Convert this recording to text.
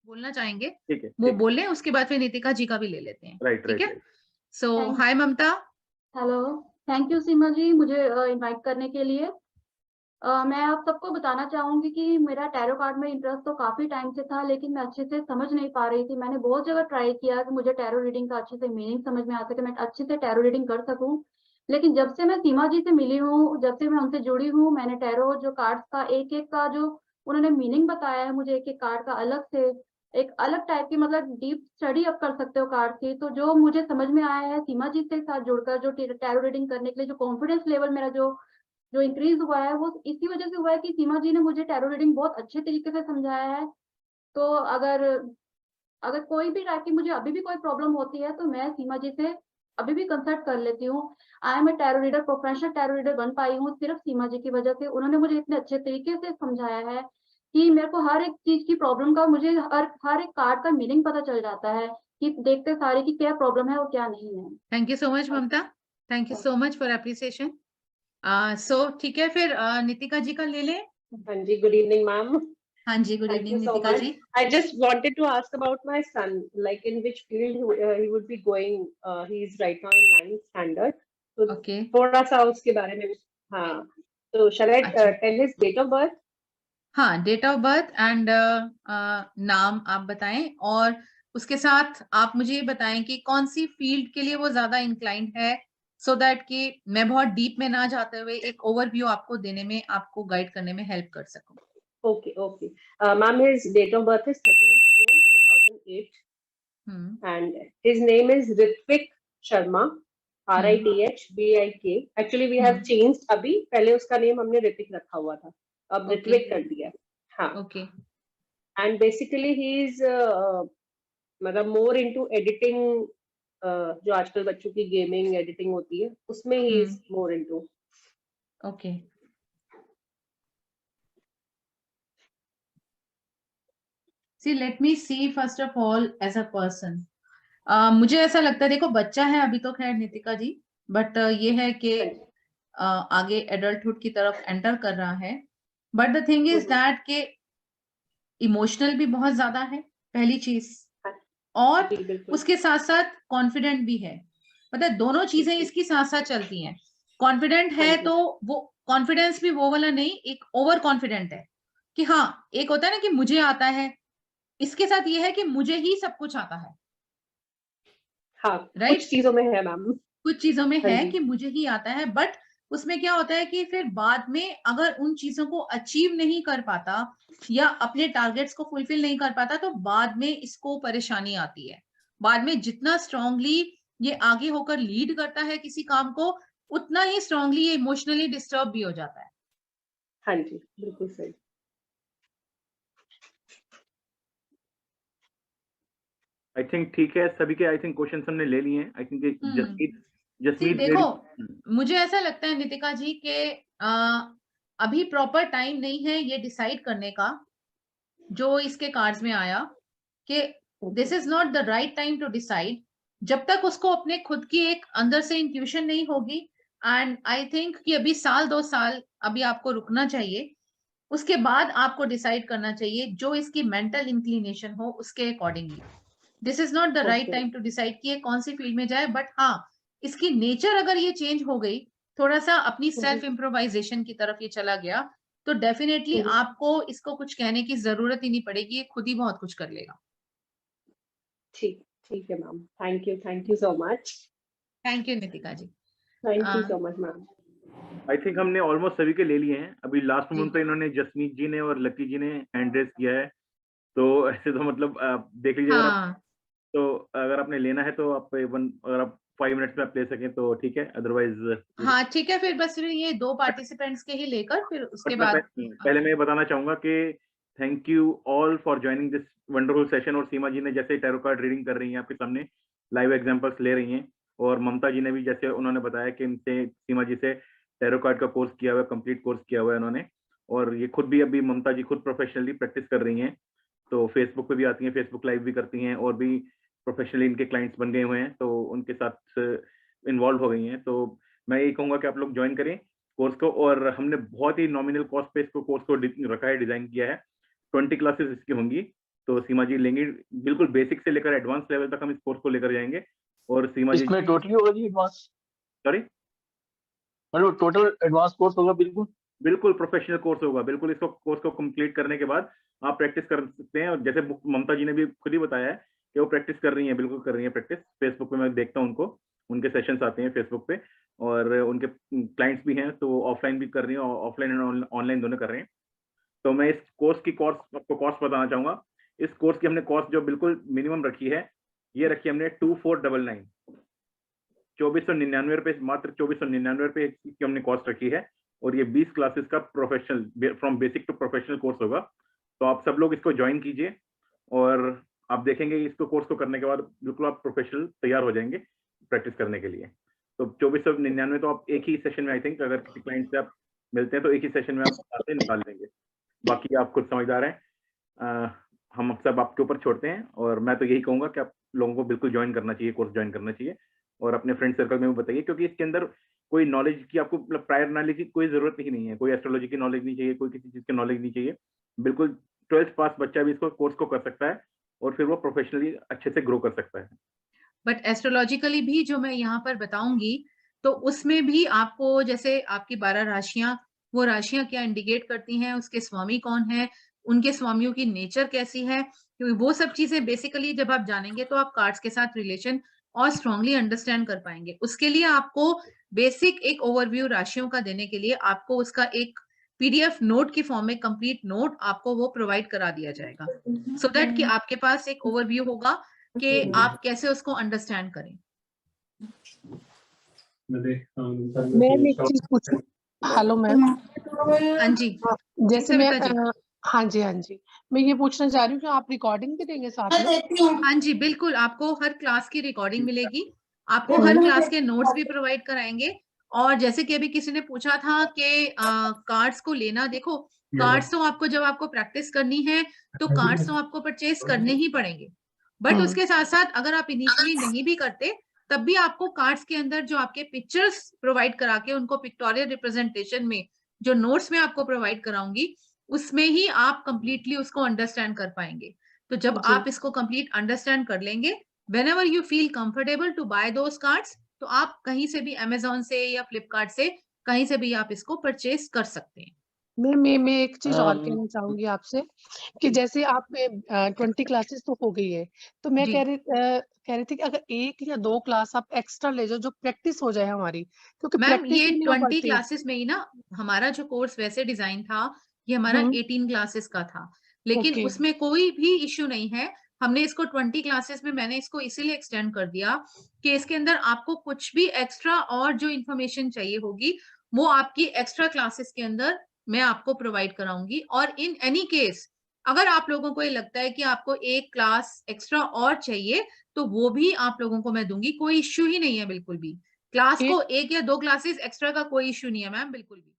बोलना चाहेंगे ठीक है, वो बोल लें, उसके बाद फिर नितिका जी का भी ले लेते हैं। राइट ठीक राइट है, right. So thank hi Mamta. Hello, thank you Seema ji मुझे इनवाइट करने के लिए। मैं आप सबको बताना चाहूंगी कि मेरा टैरो कार्ड में इंटरेस्ट तो काफी टाइम से था, लेकिन मैं अच्छे से समझ नहीं पा रही थी। मैंने बहुत जगह ट्राई किया कि मुझे टैरो रीडिंग का अच्छे से मीनिंग समझ में आ सके, मैं अच्छे से टैरो रीडिंग कर सकूं। लेकिन जब से मैं सीमा जी से मिली हूँ, जब से मैं उनसे जुड़ी हूँ, मैंने टैरो जो कार्ड्स का एक एक का जो उन्होंने मीनिंग बताया है मुझे, एक एक कार्ड का अलग से एक अलग टाइप की, मतलब डीप स्टडी आप कर सकते हो कार्ड की। तो जो मुझे समझ में आया है सीमा जी से साथ जुड़कर, जो टैरो रीडिंग करने के लिए जो कॉन्फिडेंस लेवल मेरा जो जो इंक्रीज हुआ है, वो इसी वजह से हुआ है कि सीमा जी ने मुझे टैरो रीडिंग बहुत अच्छे तरीके से समझाया है। तो अगर अगर कोई भी टाइप की मुझे अभी भी कोई प्रॉब्लम होती है, तो मैं सीमा जी से अभी भी कंसल्ट कर लेती हूँ। I am a tarot reader, professional tarot reader बन पाई हूँ सिर्फ सीमा जी की वजह से। उन्होंने मुझे इतने अच्छे तरीके से समझाया है कि मेरे को हर एक चीज की प्रॉब्लम का, मुझे हर एक कार्ड का मीनिंग पता चल जाता है कि देखते सारे की क्या प्रॉब्लम है और क्या नहीं है। Thank you so much Mamta, thank you so much for appreciation. So ठीक है, फिर नितिका जी का ले लें। हाँ जी, good evening, ma'am. हाँ जी, good Thank evening you so Nitika much. जी। I just wanted to ask about my son, like in which field he would be going. He is right now in 9th standard. तो okay, थोड़ा सा उसके बारे में, हाँ, तो shall I अच्छा, tell his date of birth? हाँ, डेट ऑफ बर्थ एंड नाम आप बताएं, और उसके साथ आप मुझे ये बताएं कि कौन सी फील्ड के लिए वो ज्यादा इंक्लाइंड है, सो दैट कि मैं बहुत डीप में ना जाते हुए एक ओवरव्यू आपको देने में, आपको गाइड करने में हेल्प कर सकूं। Okay, okay. Ma'am, his date of birth is 13th June 2008, and his name is Ritvik Sharma. RITHBIK. Actually, we have changed अभी, पहले उसका नेम हमने ऋतिक रखा हुआ था, अब ऋत्विक कर दिया। हाँ, okay, and basically he is मतलब more into editing, जो आजकल बच्चों की गेमिंग एडिटिंग होती है उसमें he is more into. Okay. See, let me see first of all as a person. मुझे ऐसा लगता है, देखो बच्चा है अभी तो खैर नितिका जी, बट ये है कि आगे एडल्टहुड की तरफ एंटर कर रहा है। But the thing is that के इमोशनल भी बहुत ज्यादा है, पहली चीज, और उसके साथ साथ कॉन्फिडेंट भी है। मतलब दोनों चीजें इसकी साथ साथ चलती हैं। कॉन्फिडेंट है तो वो कॉन्फिडेंस भी वो वाला नहीं, एक ओवर कॉन्फिडेंट है कि हाँ, एक होता है ना कि मुझे आता है, इसके साथ ये है कि मुझे ही सब कुछ आता है। हाँ, राइट, कुछ चीजों में है मैम, कुछ चीजों में हाँ है जी, कि मुझे ही आता है, बट उसमें क्या होता है कि फिर बाद में अगर उन चीजों को अचीव नहीं कर पाता या अपने टारगेट्स को फुलफिल नहीं कर पाता, तो बाद में इसको परेशानी आती है। बाद में जितना स्ट्रांगली ये आगे होकर लीड करता है किसी काम को, उतना ही स्ट्रांगली ये इमोशनली डिस्टर्ब भी हो जाता है। हाँ जी, बिल्कुल सही। आई थिंक ठीक है, सभी के आई थिंक क्वेश्चन हमने ले लिए हैं। I think Jasmeet See, Jasmeet देखो, मुझे ऐसा लगता है नितिका जी के अभी प्रॉपर टाइम नहीं है ये डिसाइड करने का, जो इसके कार्ड्स में आया कि this is not the right time to decide, जब तक उसको अपने खुद की एक अंदर से इंट्यूशन नहीं होगी। एंड आई थिंक कि अभी साल 2 साल अभी आपको रुकना चाहिए, उसके बाद आपको डिसाइड करना चाहिए जो इसकी मेंटल इंक्लिनेशन हो उसके accordingly. This is not the right time to decide कि ये कौन सी फील्ड में जाए, बट हाँ, इसकी नेचर अगर ये चेंज हो गई, थोड़ा सा अपनी सेल्फ इम्प्रोवाइजेशन की तरफ ये चला गया, तो डेफिनेटली आपको इसको कुछ कहने की जरूरत ही नहीं पड़ेगी, ये खुद ही बहुत कुछ कर लेगा। ठीक ठीक है ma'am, thank you so much. Thank you Nitika ji, thank you so much ma'am. I think हमने ऑलमोस्ट सभी के ले लिए हैं। अभी लास्ट मोमेंट पे इन्होंने जसमीत जी ने और लकी जी ने हैंड रेस किया है, तो ऐसे तो मतलब देख लीजिए, तो अगर आपने लेना है तो आप अगर आप 5 मिनट्स में आप ले सकें तो ठीक है, अदरवाइज हाँ ठीक है, फिर बस ये 2 पार्टिसिपेंट्स के ही लेकर फिर उसके बाद पहले मैं ये बताना चाहूंगा कि thank you all for joining this wonderful session. और सीमा जी ने जैसे टैरो कार्ड रीडिंग कर रही हैं आपके सामने, लाइव एग्जांपल्स ले रही हैं, और ममता जी ने भी जैसे उन्होंने बताया कि इनसे सीमा जी से टैरो कार्ड का कोर्स किया हुआ है, कंप्लीट कोर्स किया हुआ है उन्होंने, और ये खुद भी अभी ममता जी खुद प्रोफेशनली प्रैक्टिस कर रही हैं, तो फेसबुक पे भी आती हैं, फेसबुक लाइव भी करती हैं, और भी प्रोफेशनली इनके क्लाइंट्स बन गए हुए हैं, तो उनके साथ इन्वॉल्व हो गई हैं। तो मैं यही कहूंगा कि आप लोग ज्वाइन करें कोर्स को, और हमने बहुत ही नॉमिनल कॉस्ट पे इसको कोर्स को रखा है, डिजाइन किया है। 20 क्लासेस इसकी होंगी, तो सीमा जी लेंगी, बिल्कुल बेसिक से लेकर एडवांस लेवल तक हम इस कोर्स को लेकर जाएंगे। और सीमा जी इसमें टोटली होगा जी एडवांस, सॉरी मतलब टोटल एडवांस कोर्स होगा बिल्कुल? बिल्कुल प्रोफेशनल कोर्स होगा, बिल्कुल। इसको कोर्स को कंप्लीट करने के बाद आप प्रैक्टिस कर सकते हैं। और जैसे ममता जी ने भी खुद ही बताया है कि वो प्रैक्टिस कर रही हैं, बिल्कुल कर रही हैं प्रैक्टिस। फेसबुक पे मैं देखता हूँ उनको, उनके सेशंस आते हैं फेसबुक पे, और उनके क्लाइंट्स भी हैं, तो ऑफलाइन भी कर रही हैं और ऑफलाइन एंड ऑनलाइन दोनों कर रहे हैं। तो मैं इस कोर्स की आपको कॉस्ट बताना चाहूंगा। इस कोर्स की हमने कॉस्ट जो बिल्कुल मिनिमम रखी है, ये रखी हमने 2499, 2499 रुपए, मात्र 2499 रुपए की हमने कॉस्ट रखी है। और ये 20 क्लासेस का professional, from basic to professional course होगा। तो आप सब लोग इसको ज्वाइन कीजिए और आप देखेंगे इसको कोर्स को करने के बाद बिल्कुल आप प्रोफेशनल तैयार हो जाएंगे प्रैक्टिस करने के लिए। तो 2499 तो आप एक ही सेशन में, आई थिंक अगर किसी क्लाइंट से आप मिलते हैं तो एक ही सेशन में आप पैसे निकाल देंगे। बाकी आप खुद समझदार हैं। हम सब आपके ऊपर छोड़ते हैं, और मैं तो यही कहूंगा कि आप लोगों को बिल्कुल ज्वाइन करना चाहिए, कोर्स ज्वाइन करना चाहिए। और अपने फ्रेंड सर्कल में भी बताइए, क्योंकि इसके अंदर कोई नॉलेज की आपको, मतलब प्रायर नॉलेज की कोई जरूरत ही नहीं है। कोई एस्ट्रोलॉजी की नॉलेज नहीं चाहिए, कोई किसी चीज की नॉलेज नहीं चाहिए। बिल्कुल 12th पास बच्चा भी इसको कोर्स को कर सकता है और फिर वो प्रोफेशनली अच्छे से ग्रो कर सकता है। बट एस्ट्रोलॉजिकली भी जो मैं यहाँ पर बताऊंगी, तो उसमें भी आपको, जैसे आपकी 12 राशियां, वो राशियां क्या इंडिकेट करती हैं, उसके स्वामी कौन है, उनके स्वामियों की नेचर कैसी है, क्योंकि वो सब चीजें बेसिकली जब आप जानेंगे तो आप कार्ड्स के साथ रिलेशन और स्ट्रांगली अंडरस्टैंड कर पाएंगे। उसके लिए आपको बेसिक एक ओवरव्यू राशियों का देने के लिए आपको उसका एक पीडीएफ नोट की फॉर्म में कंप्लीट नोट आपको वो प्रोवाइड करा दिया जाएगा, सो दैट कि आपके पास एक ओवरव्यू होगा कि आप कैसे उसको अंडरस्टैंड करें। मैम एक चीज पूछूं? Hello ma'am. हाँ जी, हाँ, जैसे मैं सविता जी। हाँ जी, हाँ जी। मैं ये पूछना चाह रही हूँ कि आप रिकॉर्डिंग भी देंगे साथ में? हाँ जी, बिल्कुल, आपको हर क्लास की रिकॉर्डिंग मिलेगी, आपको हर क्लास के नोट्स भी प्रोवाइड कराएंगे। और जैसे कि अभी किसी ने पूछा था कि कार्ड्स को लेना, देखो कार्ड्स तो आपको, जब आपको प्रैक्टिस करनी है तो कार्ड्स तो आपको परचेज करने ही पड़ेंगे। बट उसके साथ साथ अगर आप इनिशियली नहीं भी करते, तब भी आपको कार्ड्स के अंदर जो आपके पिक्चर्स प्रोवाइड करा के उनको पिक्टोरियल रिप्रेजेंटेशन में जो नोट्स में आपको प्रोवाइड कराऊंगी, उसमें ही आप कंप्लीटली उसको अंडरस्टैंड कर पाएंगे। तो जब जी। आप इसको कंप्लीट अंडरस्टैंड कर लेंगे, whenever you feel comfortable to buy those cards, तो आप कहीं से भी अमेज़न से या फ्लिपकार्ट से कहीं से भी आप इसको परचेज कर सकते हैं। मैं एक चीज और कहना चाहूंगी आपसे कि जैसे आप 20 क्लासेस तो हो गई है, तो मैं जी। कह रही थी कि अगर 1 या 2 क्लास आप एक्स्ट्रा ले जाओ, जो प्रैक्टिस हो जाए हमारी, क्योंकि मैम प्रैक्टिस ये ही नहीं हो 20 पाती। क्लासेस में ही ना, हमारा जो कोर्स वैसे डिजाइन था, ये हमारा 18 क्लासेस का था, लेकिन ओके। उसमें कोई भी इश्यू नहीं है। हमने इसको 20 क्लासेस में, मैंने इसको इसीलिए एक्सटेंड कर दिया कि इसके अंदर आपको कुछ भी एक्स्ट्रा और जो इन्फॉर्मेशन चाहिए होगी, वो आपकी एक्स्ट्रा क्लासेस के अंदर मैं आपको प्रोवाइड कराऊंगी। और इन एनी केस अगर आप लोगों को ये लगता है कि आपको एक क्लास एक्स्ट्रा और चाहिए, तो वो भी आप लोगों को मैं दूंगी, कोई इश्यू ही नहीं है बिल्कुल भी। क्लास एक को 1 या 2 क्लासेस एक्स्ट्रा का कोई इश्यू नहीं है मैम, बिल्कुल भी।